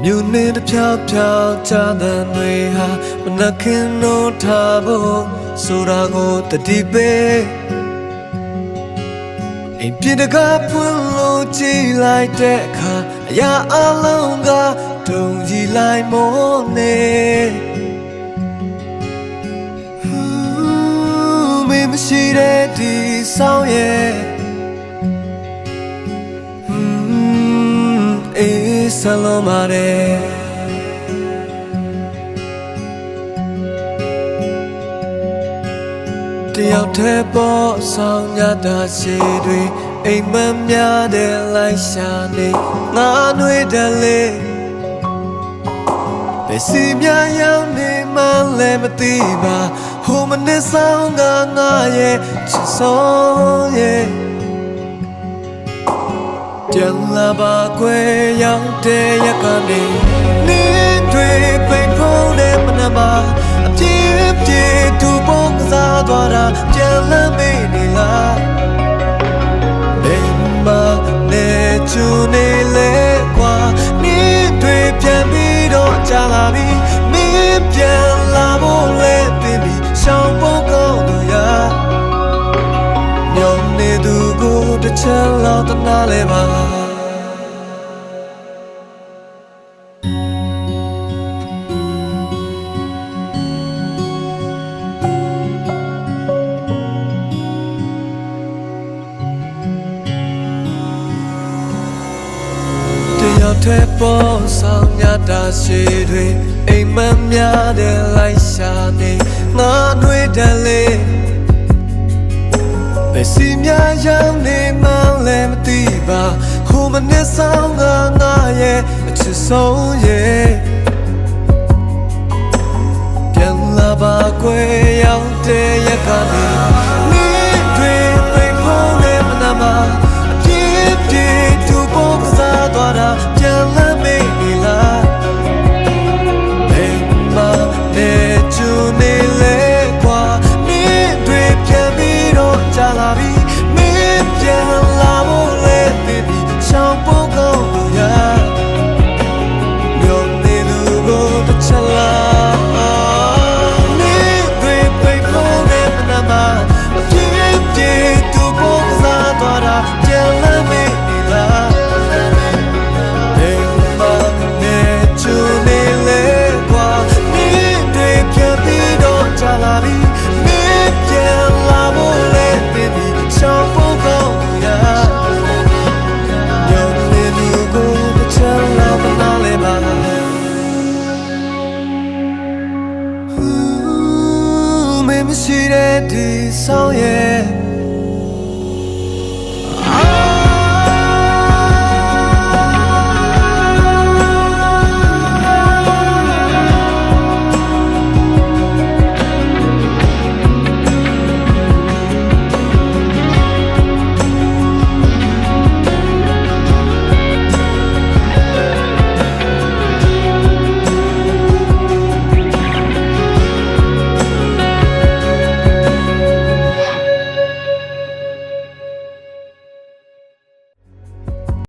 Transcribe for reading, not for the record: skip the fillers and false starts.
မြို့နယ်တစ်ဖြောက်ဖြောက်ချတဲ့တွေဟာမနှခင်လို့ထားဖို့ဆိုတာကိုတတိပေးအိမ်ပြေတကားဖွင့်လို့ကြည့်လိုက်တဲ့အခါအရာအလုံးကတုံကြည့်လိုက်မောနေမင်းမရှိတဲ့ဒီဆောင်ရဲ့အေးဆလုံးမာတဲ့တယောက်တည်းပေါ်ဆောင်ရတာရှိတွေအိမ်မများတဲ့လိုက်ရှာနေငါနှွေးတယ်လေဘယ်စီများရောက်နေမှလည်းမသိပါဟိုမနစ်ဆောင်ကငါရဲ့ချစ်ဆုံးရဲ့ပြန်လာပါကွယ်ရောက်တဲ့ရကနေနေတွေပိတ်ဖုံးတဲ့မနမအပြည့်ပြည့်သူပုံကစားသွားတာပြန်လမ်းမေးနေလားဘယ်မှာနေချူနေလဲကွာနေတွေပြန်ပြီးတော့ကြာလာပြီမင်းပြန်လာဖို့လဲတင်ပြီးရှောင်းဖို့ကောင်းသူရညောင်းနေသူကိုတစ်ချက်လောက်တနာလဲပါတဲ့ပေါ်ဆောင်ရတာရှိတွေအိမ်မများတဲ့လိုက်ရှာနေငါနှွေးတယ်လေဘယ်စီများရောက်နေမှလည်းမသိပါဟိုမနစ်ဆောင်ကငါရဲ့အချစ်ဆုံးရဲ့ပြန်လာပါကွယ်ရောက်တဲ့ရက်ကနေ